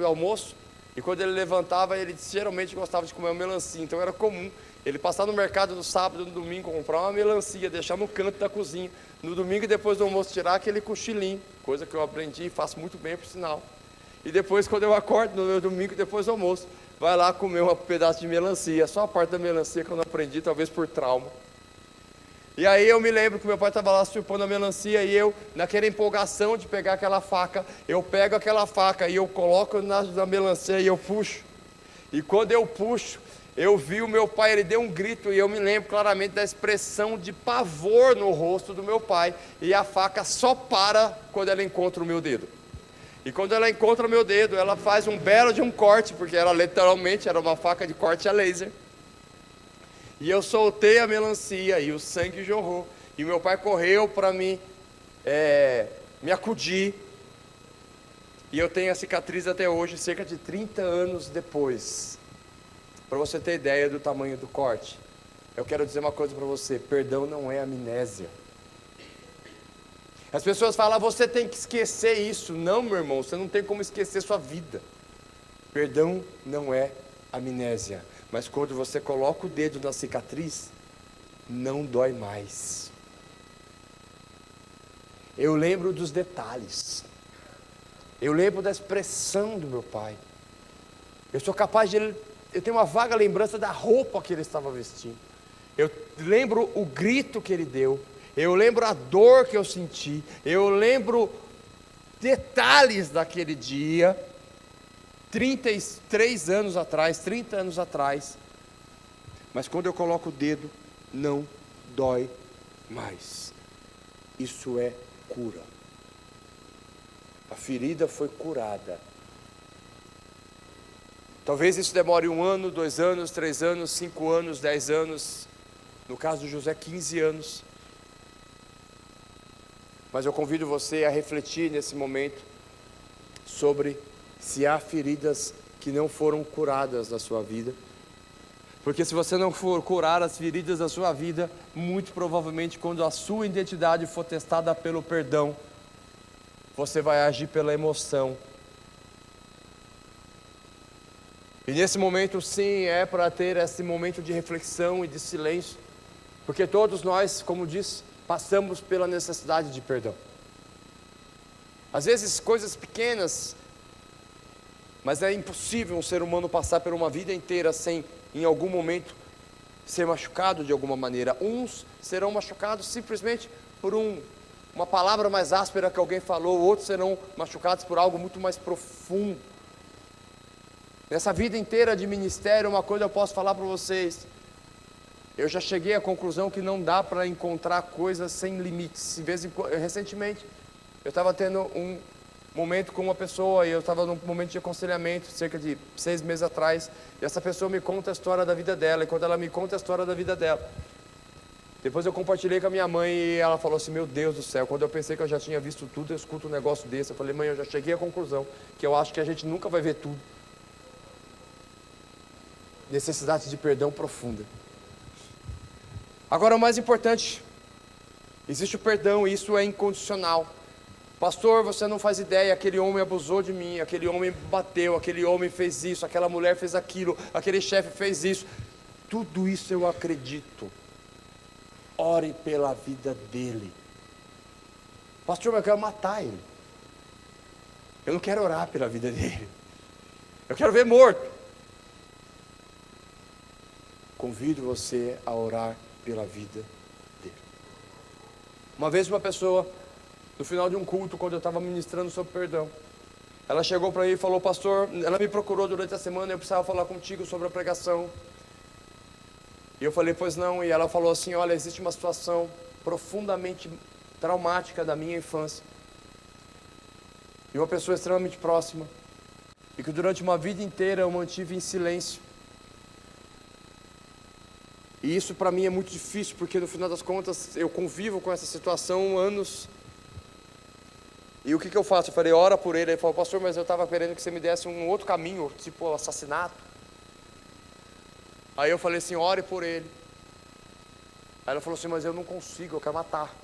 almoço. E quando ele levantava, ele geralmente gostava de comer uma melancia. Então era comum ele passar no mercado no sábado, no domingo, comprar uma melancia, deixar no canto da cozinha. No domingo, depois do almoço, tirar aquele cochilinho, coisa que eu aprendi e faço muito bem, por sinal. E depois, quando eu acordo, no meu domingo, depois do almoço, vai lá comer um pedaço de melancia. Só a parte da melancia que eu não aprendi, talvez por trauma. E aí eu me lembro que meu pai estava lá chupando a melancia, e eu, naquela empolgação de pegar aquela faca, eu pego aquela faca e eu coloco na melancia e eu puxo. E quando eu puxo, eu vi o meu pai, ele deu um grito, e eu me lembro claramente da expressão de pavor no rosto do meu pai, e a faca só para quando ela encontra o meu dedo. E quando ela encontra o meu dedo, ela faz um belo de um corte, porque ela literalmente era uma faca de corte a laser. E eu soltei a melancia e o sangue jorrou. E meu pai correu para me acudir. E eu tenho a cicatriz até hoje, cerca de 30 anos depois. Para você ter ideia do tamanho do corte. Eu quero dizer uma coisa para você: perdão não é amnésia. As pessoas falam, você tem que esquecer isso. Não, meu irmão, você não tem como esquecer sua vida. Perdão não é amnésia. Mas quando você coloca o dedo na cicatriz, não dói mais. Eu lembro dos detalhes. Eu lembro da expressão do meu pai. Eu sou capaz de... Eu tenho uma vaga lembrança da roupa que ele estava vestindo. Eu lembro o grito que ele deu. Eu lembro a dor que eu senti. Eu lembro detalhes daquele dia. 33 anos atrás, 30 anos atrás. Mas quando eu coloco o dedo, não dói mais. Isso é cura. A ferida foi curada. Talvez isso demore 1 ano, 2 anos, 3 anos, 5 anos, 10 anos. No caso de José, 15 anos. Mas eu convido você a refletir nesse momento sobre se há feridas que não foram curadas na sua vida. Porque se você não for curar as feridas da sua vida, muito provavelmente quando a sua identidade for testada pelo perdão, você vai agir pela emoção. E nesse momento sim, é para ter esse momento de reflexão e de silêncio. Porque todos nós, como disse, passamos pela necessidade de perdão. Às vezes coisas pequenas, mas é impossível um ser humano passar por uma vida inteira sem, em algum momento, ser machucado de alguma maneira. Uns serão machucados simplesmente por uma palavra mais áspera que alguém falou, outros serão machucados por algo muito mais profundo. Nessa vida inteira de ministério, uma coisa eu posso falar para vocês: eu já cheguei à conclusão que não dá para encontrar coisas sem limites. Recentemente, eu estava tendo um momento com uma pessoa, e eu estava num momento de aconselhamento, cerca de 6 meses atrás, e essa pessoa me conta a história da vida dela, e quando ela me conta a história da vida dela, depois eu compartilhei com a minha mãe, e ela falou assim: meu Deus do céu, quando eu pensei que eu já tinha visto tudo, eu escuto um negócio desse. Eu falei: mãe, eu já cheguei à conclusão que eu acho que a gente nunca vai ver tudo. Necessidade de perdão profunda. Agora, o mais importante, existe o perdão, e isso é incondicional. Pastor, você não faz ideia, aquele homem abusou de mim, aquele homem bateu, aquele homem fez isso, aquela mulher fez aquilo, aquele chefe fez isso. Tudo isso eu acredito. Ore pela vida dele. Pastor, mas eu quero matar ele. Eu não quero orar pela vida dele. Eu quero ver morto. Convido você a orar pela vida dele. Uma vez uma pessoa, no final de um culto, quando eu estava ministrando sobre perdão, ela chegou para mim e falou: pastor, ela me procurou durante a semana, eu precisava falar contigo sobre a pregação. E eu falei: pois não. E ela falou assim: olha, existe uma situação profundamente traumática da minha infância. E uma pessoa extremamente próxima. E que durante uma vida inteira eu mantive em silêncio. E isso para mim é muito difícil, porque no final das contas eu convivo com essa situação há anos. E o que eu faço? Eu falei, ora por ele. Ele falou, pastor, mas eu estava querendo que você me desse um outro caminho, tipo assassinato. Aí eu falei assim, ore por ele. Aí ela falou assim, mas eu não consigo, eu quero matar.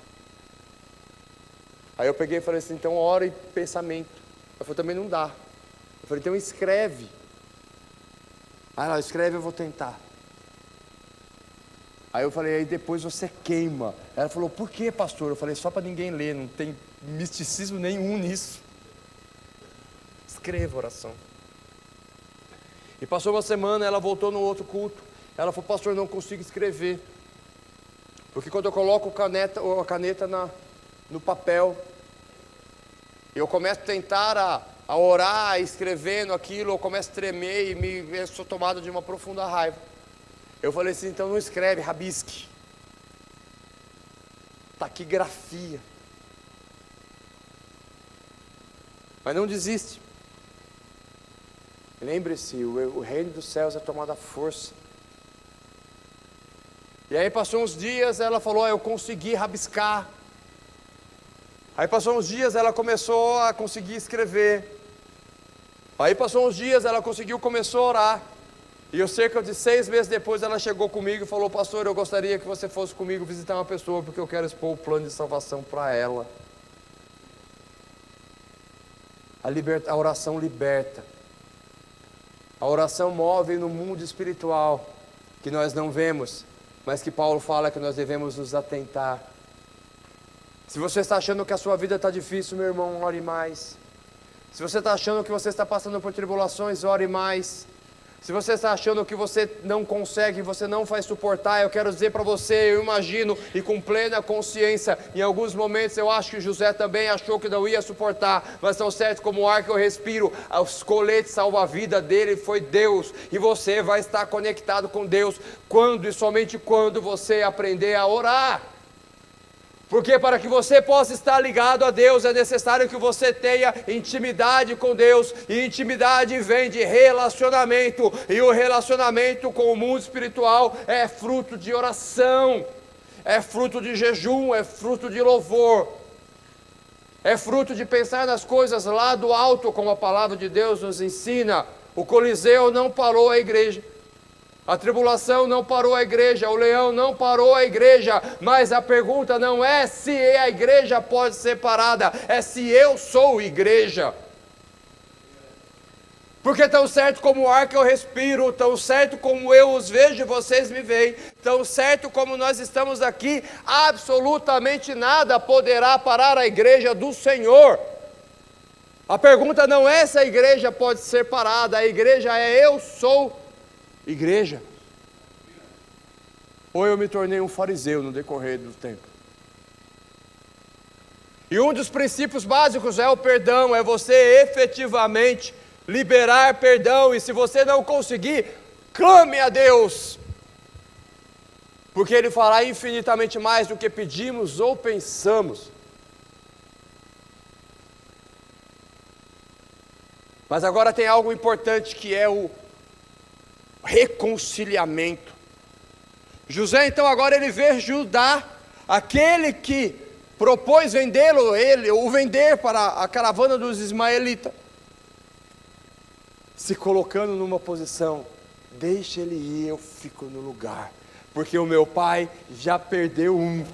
Aí eu peguei e falei assim, então ora em pensamento. Ela falou, também não dá. Eu falei, então escreve. Aí ela, escreve, eu vou tentar. Aí eu falei, aí depois você queima. Ela falou, por que, pastor? Eu falei, só para ninguém ler, não tem misticismo nenhum nisso. Escreva oração. E passou uma semana, ela voltou no outro culto. Ela falou, pastor, eu não consigo escrever. Porque quando eu coloco a caneta no papel, eu começo a tentar a orar, escrevendo aquilo, eu começo a tremer e eu sou tomado de uma profunda raiva. Eu falei assim, então não escreve, rabisque. Taquigrafia. Mas não desiste. Lembre-se, o reino dos céus é tomado à força. E aí passou uns dias, ela falou, eu consegui rabiscar. Aí passou uns dias, ela começou a conseguir escrever. Aí passou uns dias, ela começou a orar. E eu, cerca de 6 meses depois, ela chegou comigo e falou, pastor, eu gostaria que você fosse comigo visitar uma pessoa, porque eu quero expor o plano de salvação para ela. A oração liberta. A oração move no mundo espiritual, que nós não vemos, mas que Paulo fala que nós devemos nos atentar. Se você está achando que a sua vida está difícil, meu irmão, ore mais. Se você está achando que você está passando por tribulações, ore mais. Se você está achando que você não consegue, você não vai suportar, eu quero dizer para você, eu imagino, e com plena consciência, em alguns momentos eu acho que José também achou que não ia suportar, mas tão certo como o ar que eu respiro, os coletes salva-vida dele foi Deus, e você vai estar conectado com Deus, quando e somente quando você aprender a orar. Porque para que você possa estar ligado a Deus, é necessário que você tenha intimidade com Deus, e intimidade vem de relacionamento, e o relacionamento com o mundo espiritual é fruto de oração, é fruto de jejum, é fruto de louvor, é fruto de pensar nas coisas lá do alto, como a palavra de Deus nos ensina. O Coliseu não parou a igreja. A tribulação não parou a igreja, o leão não parou a igreja, mas a pergunta não é se a igreja pode ser parada, é se eu sou igreja. Porque tão certo como o ar que eu respiro, tão certo como eu os vejo e vocês me veem, tão certo como nós estamos aqui, absolutamente nada poderá parar a igreja do Senhor. A pergunta não é se a igreja pode ser parada, a igreja é eu sou igreja. Ou eu me tornei um fariseu no decorrer do tempo. E um dos princípios básicos é o perdão, é você efetivamente liberar perdão, e se você não conseguir, clame a Deus, porque Ele fará infinitamente mais do que pedimos ou pensamos. Mas agora tem algo importante, que é o reconciliamento. José então agora ele vê Judá, aquele que propôs o vender para a caravana dos ismaelitas, se colocando numa posição, deixa ele ir, eu fico no lugar, porque o meu pai já perdeu um,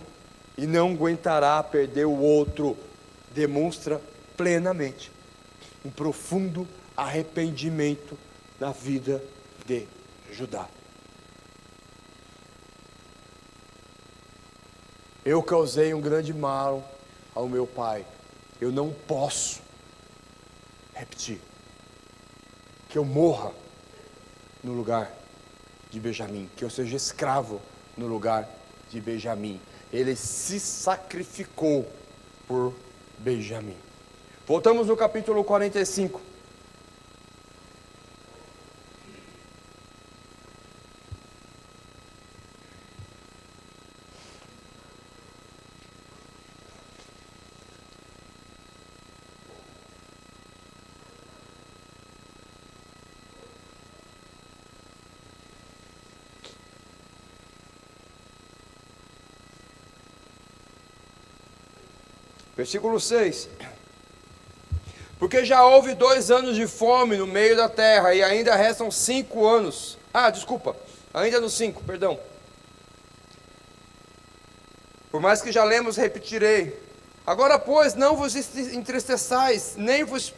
e não aguentará perder o outro. Demonstra plenamente um profundo arrependimento na vida de Judá. Eu causei um grande mal ao meu pai, eu não posso repetir, que eu morra no lugar de Benjamim, que eu seja escravo no lugar de Benjamim. Ele se sacrificou por Benjamim. Voltamos no capítulo 45. Versículo 6. Porque já houve 2 anos de fome no meio da terra, e ainda restam 5 anos. Ainda nos 5, perdão. Por mais que já lemos, repetirei. Agora, pois, não vos entristeçais, nem vos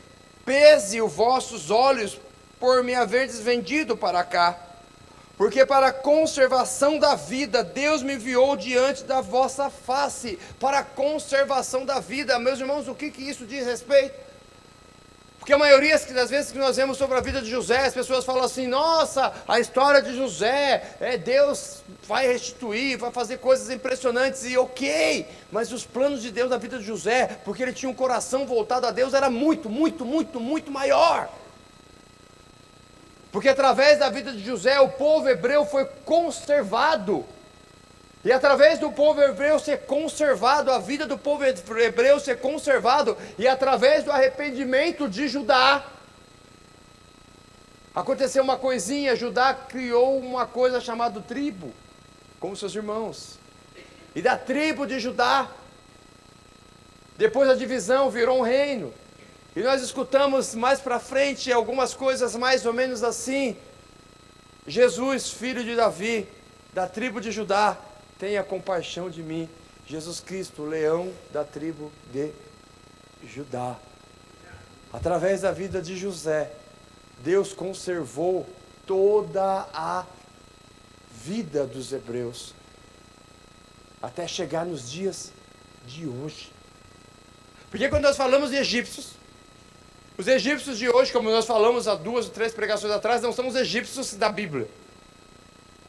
pese os vossos olhos por me haverdes vendido para cá. Porque para a conservação da vida, Deus me enviou diante da vossa face. Para a conservação da vida. Meus irmãos, o que isso diz respeito? Porque a maioria das vezes que nós vemos sobre a vida de José, as pessoas falam assim: nossa, a história de José, Deus vai restituir, vai fazer coisas impressionantes, e ok, mas os planos de Deus na vida de José, porque ele tinha um coração voltado a Deus, era muito, muito, muito, muito maior. Porque através da vida de José, o povo hebreu foi conservado. E através do povo hebreu ser conservado, a vida do povo hebreu ser conservado, e através do arrependimento de Judá, aconteceu uma coisinha. Judá criou uma coisa chamada tribo, como seus irmãos. E da tribo de Judá, depois da divisão, virou um reino. E nós escutamos mais para frente algumas coisas mais ou menos assim: Jesus, filho de Davi, da tribo de Judá, tenha compaixão de mim. Jesus Cristo, leão da tribo de Judá. Através da vida de José, Deus conservou toda a vida dos hebreus, até chegar nos dias de hoje. Porque quando nós falamos de egípcios, os egípcios de hoje, como nós falamos há 2 ou 3 pregações atrás, não são os egípcios da Bíblia.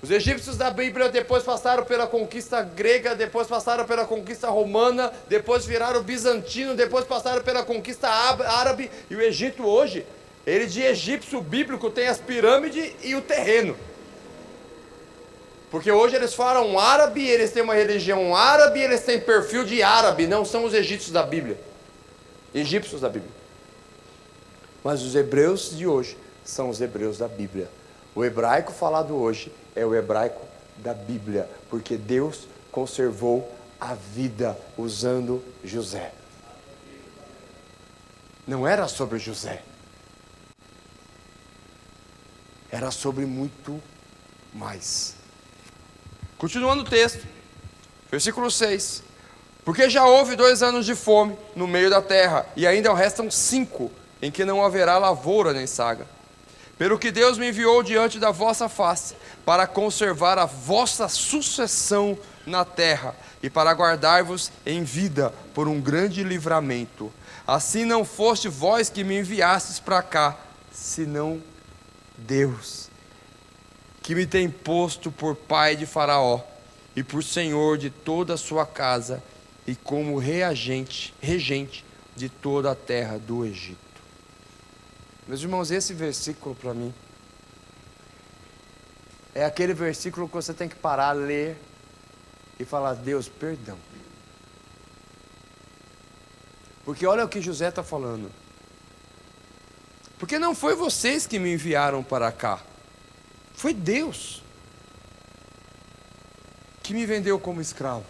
Os egípcios da Bíblia depois passaram pela conquista grega, depois passaram pela conquista romana, depois viraram bizantino, depois passaram pela conquista árabe. E o Egito hoje, ele de egípcio bíblico tem as pirâmides e o terreno. Porque hoje eles falam árabe, eles têm uma religião árabe, eles têm perfil de árabe, não são os egípcios da Bíblia. Egípcios da Bíblia. Mas os hebreus de hoje são os hebreus da Bíblia. O hebraico falado hoje é o hebraico da Bíblia, porque Deus conservou a vida usando José. Não era sobre José, era sobre muito mais. Continuando o texto, versículo 6. Porque já houve 2 anos de fome no meio da terra, e ainda restam 5, em que não haverá lavoura nem saga. Pelo que Deus me enviou diante da vossa face, para conservar a vossa sucessão na terra, e para guardar-vos em vida por um grande livramento. Assim não foste vós que me enviastes para cá, senão Deus, que me tem posto por pai de Faraó, e por senhor de toda a sua casa, e como regente de toda a terra do Egito. Meus irmãos, esse versículo para mim é aquele versículo que você tem que parar, ler e falar: Deus, perdão. Porque olha o que José está falando. Porque não foi vocês que me enviaram para cá, foi Deus que me vendeu como escravo,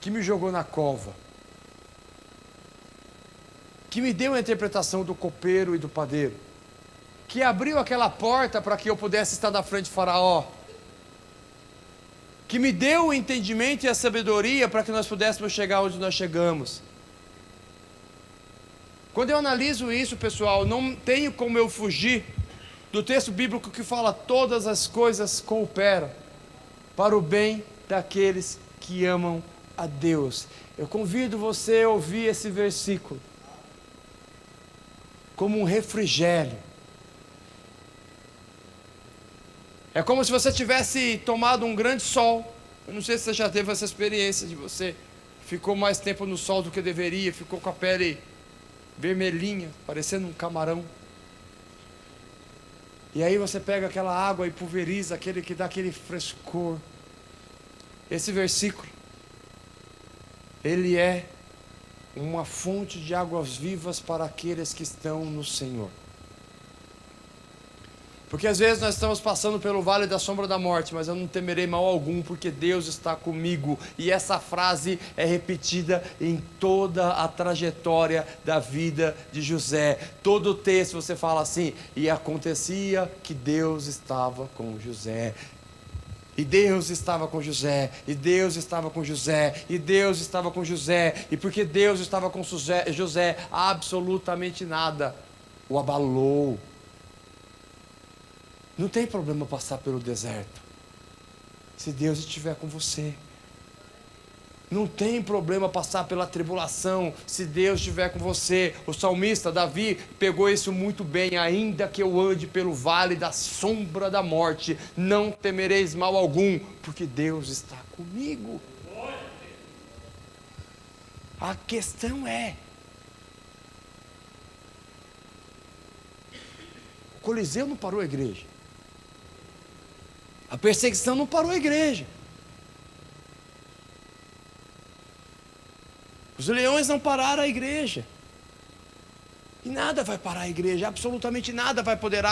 que me jogou na cova, que me deu a interpretação do copeiro e do padeiro, que abriu aquela porta para que eu pudesse estar na frente de Faraó, que me deu o entendimento e a sabedoria para que nós pudéssemos chegar onde nós chegamos. Quando eu analiso isso, pessoal, não tenho como eu fugir do texto bíblico que fala: todas as coisas cooperam para o bem daqueles que amam a Deus. Eu convido você a ouvir esse versículo como um refrigério. É como se você tivesse tomado um grande sol. Eu não sei se você já teve essa experiência de você ficou mais tempo no sol do que deveria, ficou com a pele vermelhinha, parecendo um camarão. E aí você pega aquela água e pulveriza, aquele que dá aquele frescor. Esse versículo, ele é uma fonte de águas vivas para aqueles que estão no Senhor. Porque às vezes nós estamos passando pelo vale da sombra da morte, mas eu não temerei mal algum, porque Deus está comigo. E essa frase é repetida em toda a trajetória da vida de José. Todo o texto você fala assim: e acontecia que Deus estava com José. E Deus estava com José, e Deus estava com José, e Deus estava com José. E porque Deus estava com José, absolutamente nada o abalou. Não tem problema passar pelo deserto, se Deus estiver com você. Não tem problema passar pela tribulação, se Deus estiver com você. O salmista Davi pegou isso muito bem. Ainda que eu ande pelo vale da sombra da morte, não temereis mal algum, porque Deus está comigo. A questão é, o Coliseu não parou a igreja. A perseguição não parou a igreja. Os leões não pararam a igreja. E nada vai parar a igreja, absolutamente nada vai poder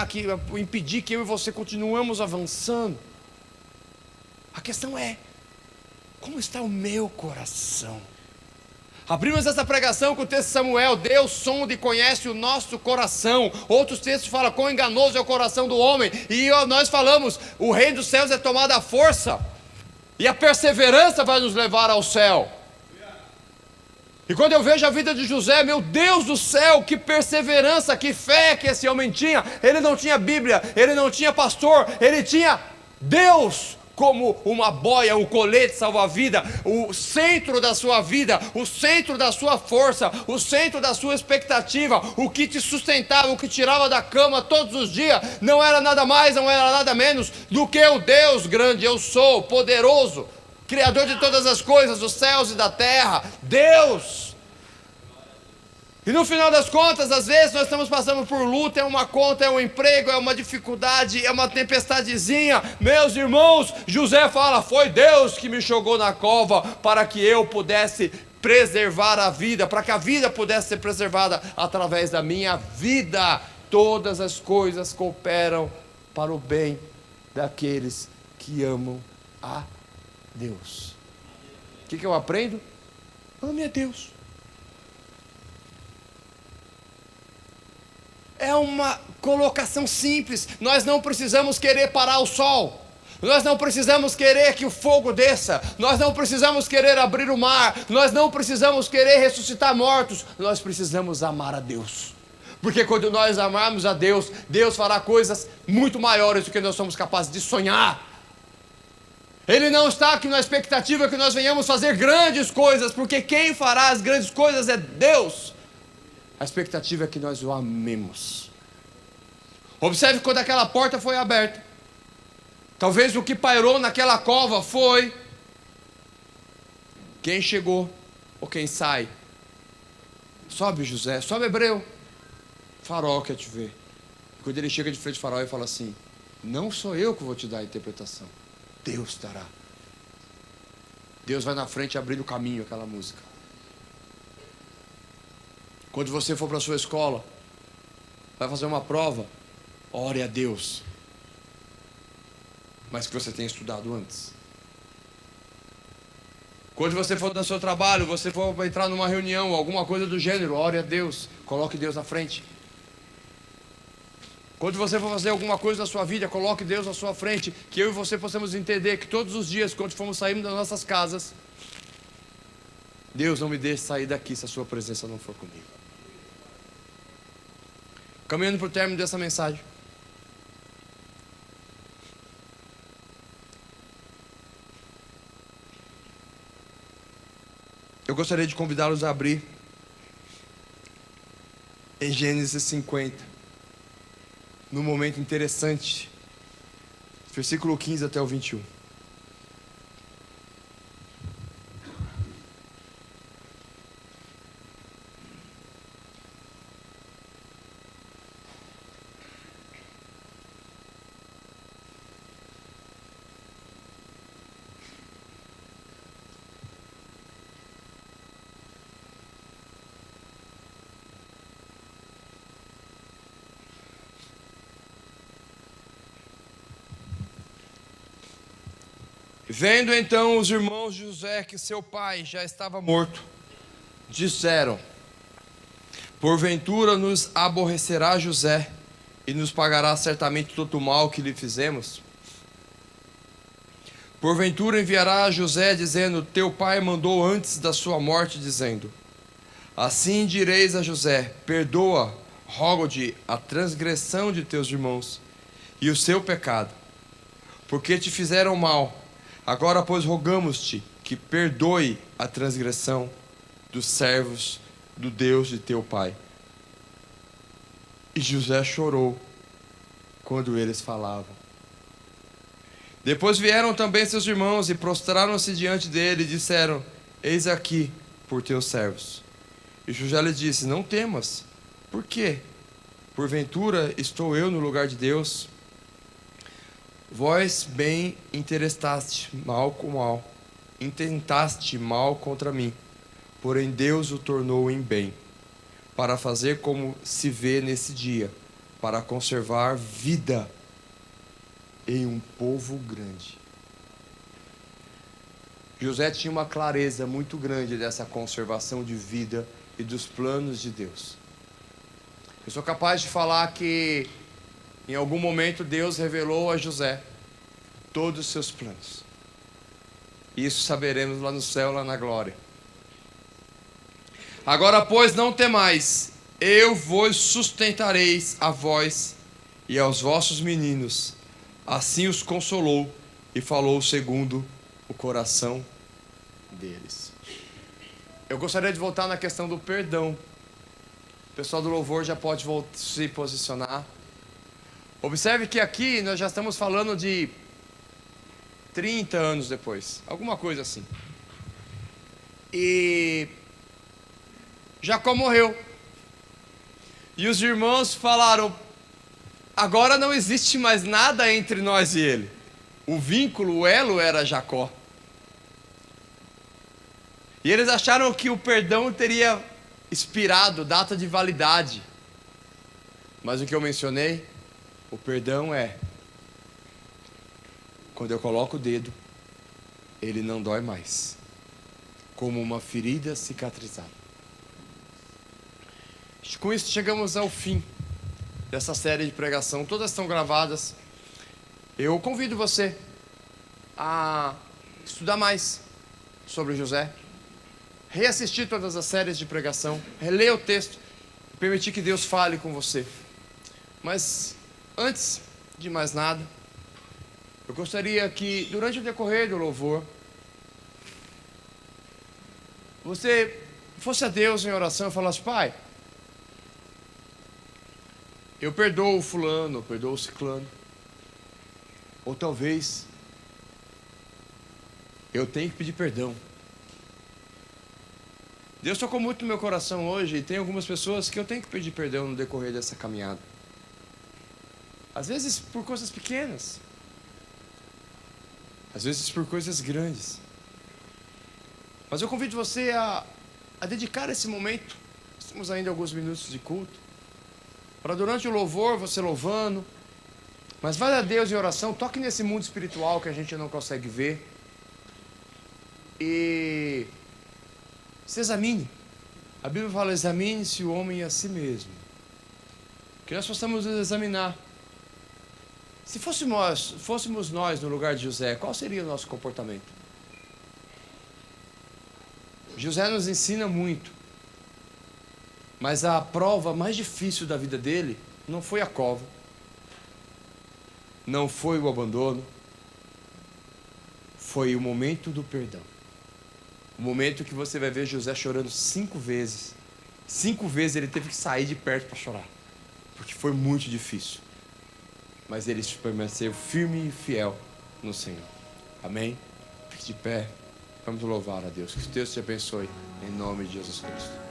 impedir que eu e você continuemos avançando. A questão é, como está o meu coração? Abrimos essa pregação com o texto de Samuel: Deus sonda e conhece o nosso coração. Outros textos falam: quão enganoso é o coração do homem. E nós falamos: o reino dos céus é tomado à força, e a perseverança vai nos levar ao céu. E quando eu vejo a vida de José, meu Deus do céu, que perseverança, que fé que esse homem tinha. Ele não tinha Bíblia, ele não tinha pastor, ele tinha Deus como uma boia, um colete salva-vida, o centro da sua vida, o centro da sua força, o centro da sua expectativa, o que te sustentava, o que tirava da cama todos os dias, não era nada mais, não era nada menos do que o Deus grande, eu sou, poderoso, Criador de todas as coisas, dos céus e da terra, Deus. E no final das contas, às vezes nós estamos passando por luta, é uma conta, é um emprego, é uma dificuldade, é uma tempestadezinha. Meus irmãos, José fala: foi Deus que me jogou na cova para que eu pudesse preservar a vida, para que a vida pudesse ser preservada através da minha vida. Todas as coisas cooperam para o bem daqueles que amam a Deus. O que eu aprendo? Ame a Deus. É uma colocação simples. Nós não precisamos querer parar o sol. Nós não precisamos querer que o fogo desça. Nós não precisamos querer abrir o mar. Nós não precisamos querer ressuscitar mortos. Nós precisamos amar a Deus. Porque quando nós amarmos a Deus, Deus fará coisas muito maiores do que nós somos capazes de sonhar. Ele não está aqui na expectativa que nós venhamos fazer grandes coisas, porque quem fará as grandes coisas é Deus. A expectativa é que nós o amemos. Observe quando aquela porta foi aberta. Talvez o que pairou naquela cova foi: quem chegou ou quem sai? Sobe, José, sobe, Hebreu. Faraó quer te ver. Quando ele chega de frente ao Faraó, ele fala assim: não sou eu que vou te dar a interpretação, Deus dará. Deus vai na frente abrindo o caminho, aquela música. Quando você for para a sua escola, vai fazer uma prova, ore a Deus, mas que você tenha estudado antes. Quando você for no seu trabalho, você for entrar numa reunião, alguma coisa do gênero, ore a Deus, coloque Deus na frente. Quando você for fazer alguma coisa na sua vida, coloque Deus na sua frente. Que eu e você possamos entender que todos os dias, quando formos saindo das nossas casas, Deus não me deixe sair daqui se a sua presença não for comigo. Caminhando para o término dessa mensagem, eu gostaria de convidá-los a abrir em Gênesis 50, num momento interessante, versículo 15 até o 21. Vendo então os irmãos de José que seu pai já estava morto, disseram: porventura nos aborrecerá José e nos pagará certamente todo o mal que lhe fizemos? Porventura enviará a José dizendo: teu pai mandou antes da sua morte, dizendo: assim direis a José: perdoa, rogo-te, a transgressão de teus irmãos e o seu pecado, porque te fizeram mal. Agora, pois, rogamos-te que perdoe a transgressão dos servos do Deus de teu pai. E José chorou quando eles falavam. Depois vieram também seus irmãos e prostraram-se diante dele e disseram: eis aqui por teus servos. E José lhe disse: não temas. Por quê? Porventura estou eu no lugar de Deus? Vós bem intentaste mal com mal, intentaste mal contra mim, porém Deus o tornou em bem, para fazer como se vê nesse dia, para conservar vida em um povo grande. José tinha uma clareza muito grande dessa conservação de vida e dos planos de Deus. Eu sou capaz de falar que em algum momento Deus revelou a José todos os seus planos. Isso saberemos lá no céu, lá na glória. Agora, pois, não temais, eu vos sustentareis a vós e aos vossos meninos. Assim os consolou e falou segundo o coração deles. Eu gostaria de voltar na questão do perdão. O pessoal do louvor já pode se posicionar. Observe que aqui nós já estamos falando de 30 anos depois, alguma coisa assim. E Jacó morreu. E os irmãos falaram: agora não existe mais nada entre nós e ele. O vínculo, o elo era Jacó. E eles acharam que o perdão teria expirado, data de validade. Mas o que eu mencionei, o perdão é quando eu coloco o dedo, ele não dói mais, como uma ferida cicatrizada. Com isso chegamos ao fim dessa série de pregação. Todas estão gravadas. Eu convido você a estudar mais sobre José, reassistir todas as séries de pregação, reler o texto, permitir que Deus fale com você. Mas antes de mais nada, eu gostaria que durante o decorrer do louvor você fosse a Deus em oração e falasse: pai, eu perdoo o fulano, eu perdoo o ciclano. Ou talvez eu tenho que pedir perdão. Deus tocou muito no meu coração hoje e tem algumas pessoas que eu tenho que pedir perdão no decorrer dessa caminhada. Às vezes por coisas pequenas, às vezes por coisas grandes. Mas eu convido você a dedicar esse momento. Temos ainda alguns minutos de culto, para durante o louvor você louvando. Mas vale a Deus em oração, toque nesse mundo espiritual que a gente não consegue ver. E se examine. A Bíblia fala: examine-se o homem a si mesmo. Que nós possamos nos examinar. Se fôssemos nós no lugar de José, qual seria o nosso comportamento? José nos ensina muito. Mas a prova mais difícil da vida dele não foi a cova, não foi o abandono, foi o momento do perdão. O momento que você vai ver José chorando 5 vezes. 5 vezes ele teve que sair de perto para chorar, porque foi muito difícil. Mas ele permaneceu firme e fiel no Senhor. Amém? Fique de pé. Vamos louvar a Deus. Que Deus te abençoe. Em nome de Jesus Cristo.